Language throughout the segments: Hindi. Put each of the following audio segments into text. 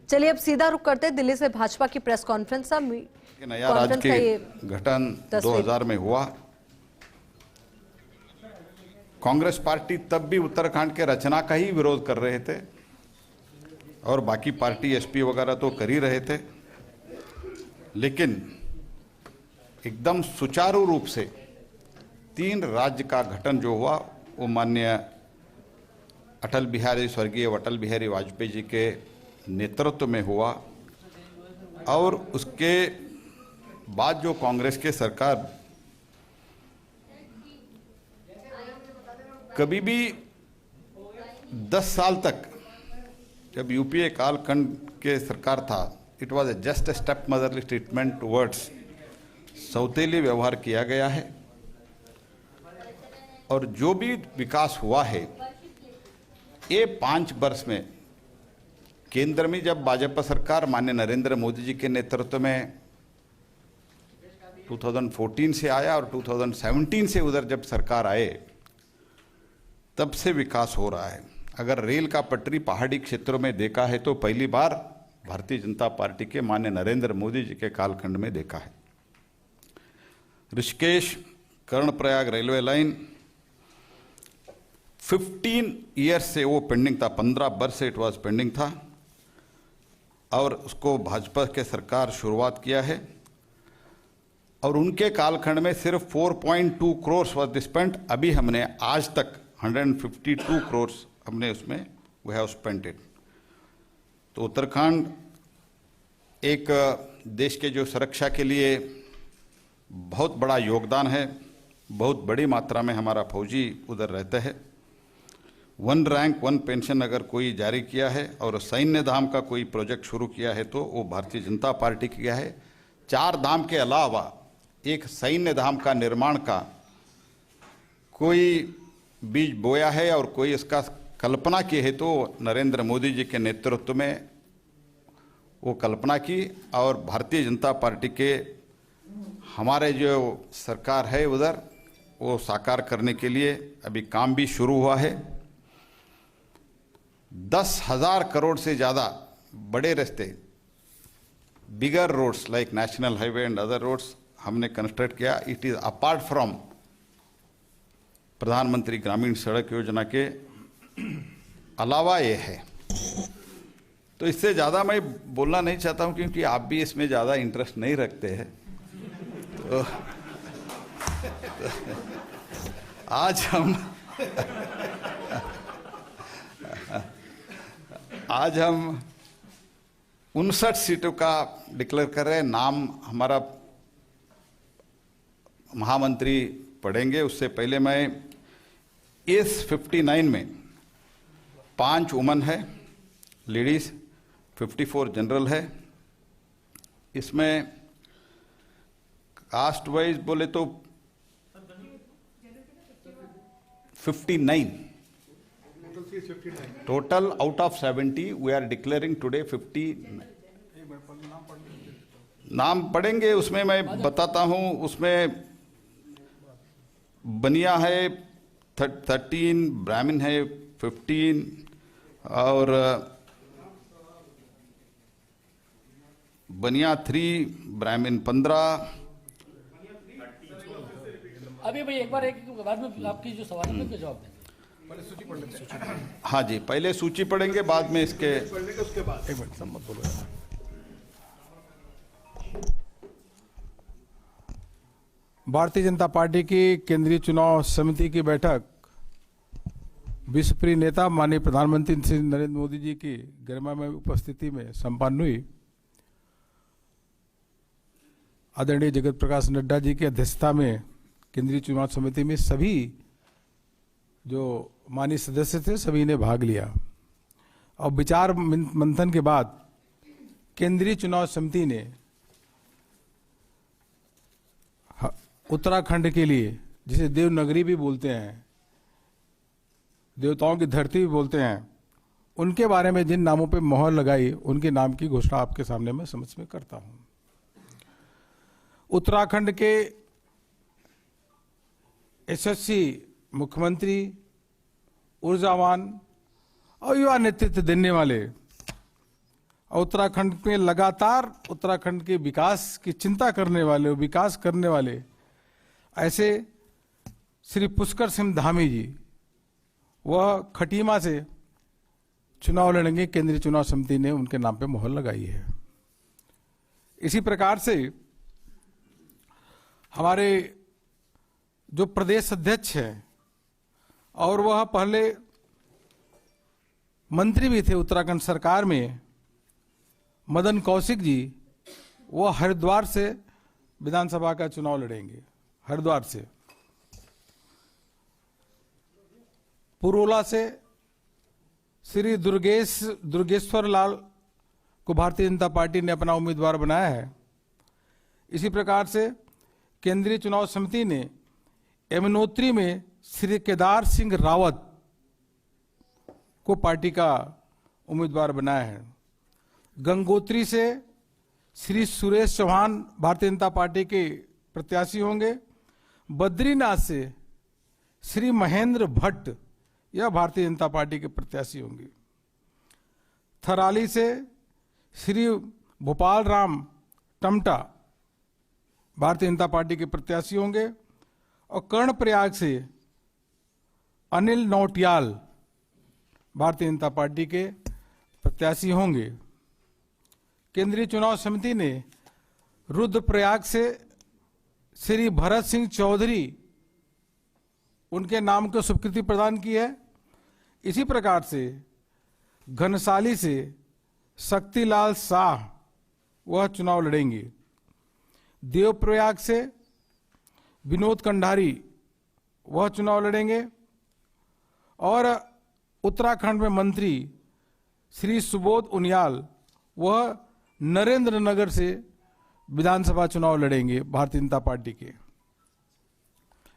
चलिए अब सीधा रुख करते हैं दिल्ली से भाजपा की प्रेस कॉन्फ्रेंस। नया राज्य के गठन 2000 में हुआ। कांग्रेस पार्टी तब भी उत्तराखंड के रचना का ही विरोध कर रहे थे और बाकी पार्टी एसपी वगैरह तो कर ही रहे थे, लेकिन एकदम सुचारू रूप से 3 राज्य का गठन जो हुआ वो माननीय स्वर्गीय अटल बिहारी वाजपेयी जी के नेतृत्व में हुआ। और उसके बाद जो कांग्रेस के सरकार कभी भी 10 साल तक, जब यूपीए कालखंड के सरकार था, it was just a step motherly treatment towards सौतेली व्यवहार किया गया है। और जो भी विकास हुआ है ये 5 वर्ष में, केंद्र में जब भाजपा सरकार माननीय नरेंद्र मोदी जी के नेतृत्व में 2014 से आया और 2017 से उधर जब सरकार आए, तब से विकास हो रहा है। अगर रेल का पटरी पहाड़ी क्षेत्रों में देखा है तो पहली बार भारतीय जनता पार्टी के माननीय नरेंद्र मोदी जी के कालखंड में देखा है। Rishikesh Karnaprayag railway line 15 years से वो पेंडिंग था, 15 वर्ष से इट वाज पेंडिंग था और उसको भाजपा के सरकार शुरुआत किया है। और उनके कालखंड में सिर्फ 4.2 करोड़ वाज स्पेंट। अभी हमने आज तक 152 करोड़ हमने उसमें वी हैव स्पेंट इट। तो उत्तराखंड एक देश के जो सुरक्षा के लिए बहुत बड़ा योगदान है, बहुत बड़ी मात्रा में हमारा फौजी उधर रहते हैं। 1 रैंक 1 पेंशन अगर कोई जारी किया है और सैन्य धाम का कोई प्रोजेक्ट शुरू किया है तो वो भारतीय जनता पार्टी किया है। 4 धाम के अलावा एक सैन्य धाम का निर्माण का कोई बीज बोया है और कोई इसका कल्पना की है तो नरेंद्र मोदी जी के नेतृत्व में वो कल्पना की। और भारतीय जनता पार्टी के हमारे जो सरकार है उधर वो साकार करने के लिए अभी काम भी शुरू हुआ है। 10,000 करोड़ से ज़्यादा बड़े रास्ते, bigger roads like national highway and other roads हमने कंस्ट्रक्ट किया। It is apart from Pradhan Mantri Gramin सड़क योजना के अलावा ये है। तो इससे ज़्यादा मैं बोलना नहीं चाहता हूँ क्योंकि आप भी इसमें ज़्यादा इंटरेस्ट नहीं रखते हैं। तो आज हम 59 सीटों का डिक्लेयर कर रहे हैं। नाम हमारा महामंत्री पढ़ेंगे, उससे पहले मैं इस 59 में 5 वुमन है, लेडीज, 54 जनरल है। इसमें कास्ट वाइज बोले तो 59 total out of 70 we are declaring today 50 नाम पढ़ेंगे। उसमें मैं बताता हूं, उसमें बनिया है 13, ब्राह्मण है 15 और बनिया 3, ब्राह्मण 15। अभी भाई एक बार बाद में आपकी जो सवाल है उसका जवाब दें। पहले सूची पढ़ लेते हैं। हाँ जी, पहले सूची पढ़ेंगे, बाद में इसके उसके बाद एक मिनट मत बोलो। भारतीय जनता पार्टी की केंद्रीय चुनाव समिति की बैठक विश्वप्रिय नेता माननीय प्रधानमंत्री श्री नरेंद्र मोदी जी की गरिमामय उपस्थिति में संपन्न हुई। आदरणीय जगत प्रकाश नड्डा जी की अध्यक्षता में केंद्रीय चुनाव समिति में सभी जो माननीय सदस्य थे सभी ने भाग लिया और विचार मंथन के बाद केंद्रीय चुनाव समिति ने उत्तराखंड के लिए, जिसे देवनगरी भी बोलते हैं, देवताओं की धरती भी बोलते हैं, उनके बारे में जिन नामों पे मोहर लगाई उनके नाम की घोषणा आपके सामने मैं समझ में करता हूं। उत्तराखंड के यशस्वी मुख्यमंत्री, ऊर्जावान और युवा नेतृत्व देने वाले और उत्तराखंड में लगातार उत्तराखंड के विकास की चिंता करने वाले, विकास करने वाले ऐसे श्री पुष्कर सिंह धामी जी, वह खटीमा से चुनाव लड़ेंगे। केंद्रीय चुनाव समिति ने उनके नाम पे मोहर लगाई है। इसी प्रकार से हमारे जो प्रदेश अध्यक्ष हैं और वह पहले मंत्री भी थे उत्तराखंड सरकार में, मदन कौशिक जी, वो हरिद्वार से विधानसभा का चुनाव लड़ेंगे। हरिद्वार से। पुरोला से श्री दुर्गेश्वर लाल को भारतीय जनता पार्टी ने अपना उम्मीदवार बनाया है। इसी प्रकार से केंद्रीय चुनाव समिति ने यमुनोत्री में श्री केदार सिंह रावत को पार्टी का उम्मीदवार बनाया है। गंगोत्री से श्री सुरेश चौहान भारतीय जनता पार्टी के प्रत्याशी होंगे। बद्रीनाथ से श्री महेंद्र भट्ट, यह भारतीय जनता पार्टी के प्रत्याशी होंगे। थराली से श्री भोपाल राम टमटा भारतीय जनता पार्टी के प्रत्याशी होंगे। और कर्णप्रयाग से अनिल नौटियाल भारतीय जनता पार्टी के प्रत्याशी होंगे। केंद्रीय चुनाव समिति ने रुद्रप्रयाग से श्री भरत सिंह चौधरी, उनके नाम को स्वीकृति प्रदान की है। इसी प्रकार से घनसाली से शक्तिलाल शाह, वह चुनाव लड़ेंगे। देवप्रयाग से विनोद कंडारी, वह चुनाव लड़ेंगे। और उत्तराखंड में मंत्री श्री सुबोध उनियाल, वह नरेंद्र नगर से विधानसभा चुनाव लड़ेंगे भारतीय जनता पार्टी के।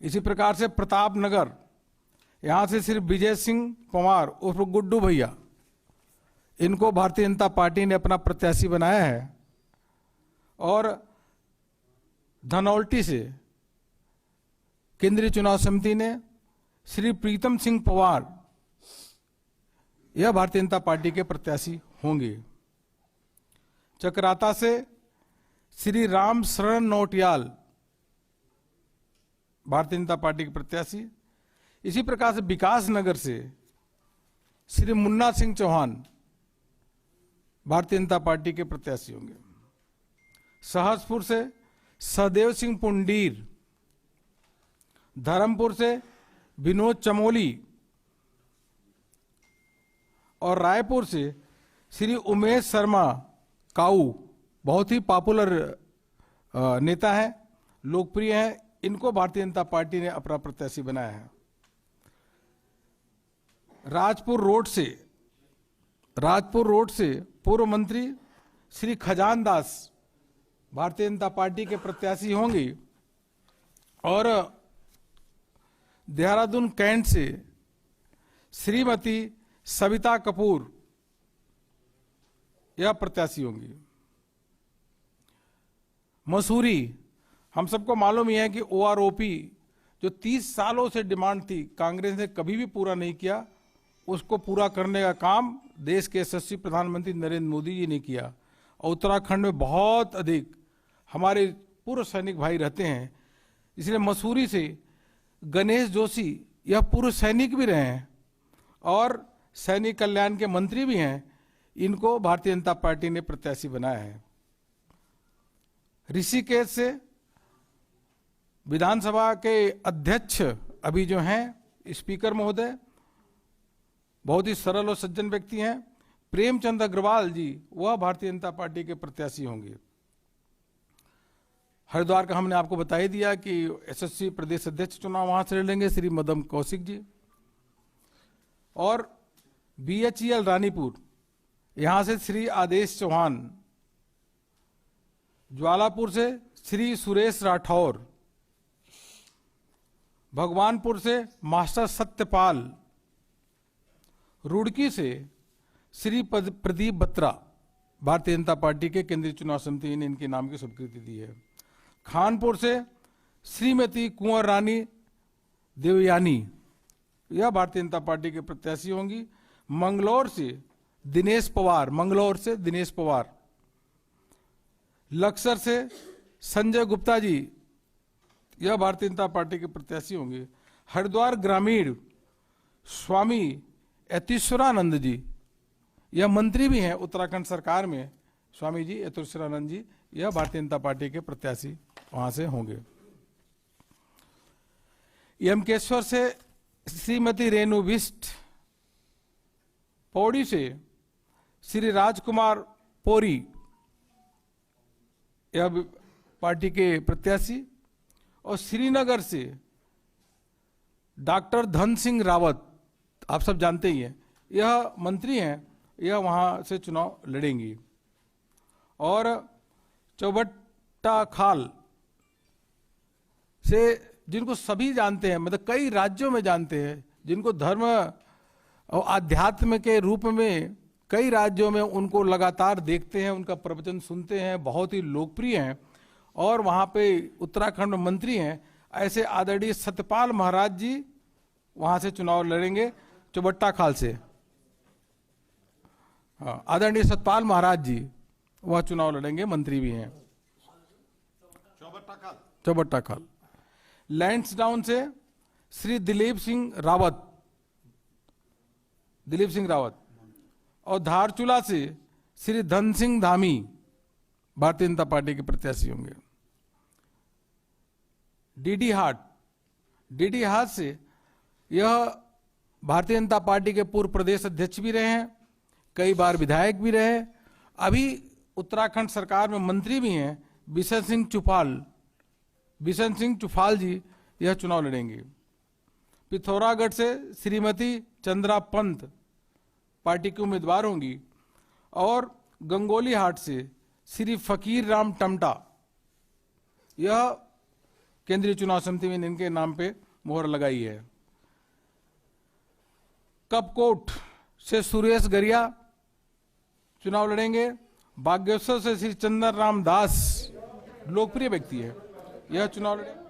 इसी प्रकार से प्रताप नगर, यहां से श्री विजय सिंह पंवार उर्फ गुड्डू भैया, इनको भारतीय जनता पार्टी ने अपना प्रत्याशी बनाया है। और धनौल्टी से केंद्रीय चुनाव समिति ने श्री प्रीतम सिंह पवार, यह भारतीय जनता पार्टी के प्रत्याशी होंगे। चकराता से श्री राम शरण नौटियाल भारतीय जनता पार्टी के प्रत्याशी। इसी प्रकार से विकास नगर से श्री मुन्ना सिंह चौहान भारतीय जनता पार्टी के प्रत्याशी होंगे। सहसपुर से सहदेव सिंह पुंडीर, धर्मपुर से विनोद चमोली और रायपुर से श्री उमेश शर्मा काऊ, बहुत ही पॉपुलर नेता है, लोकप्रिय है, इनको भारतीय जनता पार्टी ने अपना प्रत्याशी बनाया है। राजपुर रोड से पूर्व मंत्री श्री खजान दास भारतीय जनता पार्टी के प्रत्याशी होंगे। और देहरादून कैंट से श्रीमती सविता कपूर, यह प्रत्याशी होंगी। मसूरी, हम सबको मालूम ही है कि OROP जो 30 सालों से डिमांड थी, कांग्रेस ने कभी भी पूरा नहीं किया, उसको पूरा करने का काम देश के यशस्वी प्रधानमंत्री नरेंद्र मोदी जी ने किया। और उत्तराखंड में बहुत अधिक हमारे पूर्व सैनिक भाई रहते हैं, इसलिए मसूरी से गणेश जोशी, यह पूर्व सैनिक भी रहे हैं और सैनिक कल्याण के मंत्री भी हैं, इनको भारतीय जनता पार्टी ने प्रत्याशी बनाया है। ऋषिकेश से विधानसभा के अध्यक्ष अभी जो हैं स्पीकर महोदय, बहुत ही सरल और सज्जन व्यक्ति हैं, प्रेमचंद अग्रवाल जी, वह भारतीय जनता पार्टी के प्रत्याशी होंगे। हरिद्वार का हमने आपको बता ही दिया कि यशस्वी प्रदेश अध्यक्ष चुनाव वहां से लड़ेंगे श्री मदन कौशिक जी। और BHEL रानीपुर, यहां से श्री आदेश चौहान, ज्वालापुर से श्री सुरेश राठौर, भगवानपुर से मास्टर सत्यपाल, रुड़की से श्री प्रदीप बत्रा, भारतीय जनता पार्टी के केंद्रीय चुनाव समिति ने इनके नाम की स्वीकृति दी है। खानपुर से श्रीमती कुंवर रानी देवयानी, यह भारतीय जनता पार्टी के प्रत्याशी होंगी। मंगलौर से दिनेश पवार, मंगलौर से दिनेश पवार। लक्सर से संजय गुप्ता जी, यह भारतीय जनता पार्टी के प्रत्याशी होंगे। हरिद्वार ग्रामीण स्वामी यतीश्वरानंद जी, यह मंत्री भी हैं उत्तराखंड सरकार में। स्वामी जी यतीश्वरानंद जी, यह भारतीय जनता पार्टी के प्रत्याशी वहां से होंगे। यमकेश्वर से श्रीमती रेणु बिष्ट, पौड़ी से श्री राजकुमार पोरी, यह पार्टी के प्रत्याशी। और श्रीनगर से डॉक्टर धन सिंह रावत, आप सब जानते ही हैं, यह मंत्री हैं, यह वहां से चुनाव लड़ेंगी। और चौबट्टा खाल से, जिनको सभी जानते हैं, मतलब कई राज्यों में जानते हैं, जिनको धर्म और आध्यात्म के रूप में कई राज्यों में उनको लगातार देखते हैं, उनका प्रवचन सुनते हैं, बहुत ही लोकप्रिय हैं और वहाँ पे उत्तराखंड में मंत्री हैं, ऐसे आदरणीय सत्यपाल महाराज जी वहाँ से चुनाव लड़ेंगे, चौबट्टा खाल से। हाँ, आदरणीय सत्यपाल महाराज जी वह चुनाव लड़ेंगे, मंत्री भी हैं। चौबट्टा खाल। लैंसडाउन से श्री दिलीप सिंह रावत और धारचूला से श्री धन सिंह धामी भारतीय जनता पार्टी के प्रत्याशी होंगे। डीडी हाट से यह भारतीय जनता पार्टी के पूर्व प्रदेश अध्यक्ष भी रहे हैं, कई बार विधायक भी रहे, अभी उत्तराखंड सरकार में मंत्री भी हैं, बिशन सिंह चुफाल जी यह चुनाव लड़ेंगे। पिथौरागढ़ से श्रीमती चंद्रा पंत पार्टी के उम्मीदवार होंगी। और गंगोली हाट से श्री फकीर राम टमटा, यह केंद्रीय चुनाव समिति में इनके नाम पे मोहर लगाई है। कपकोट से सुरेश गरिया चुनाव लड़ेंगे। बागेश्वर से श्री चंद्र राम दास, लोकप्रिय व्यक्ति है, यह चुनाव लड़ेंगे।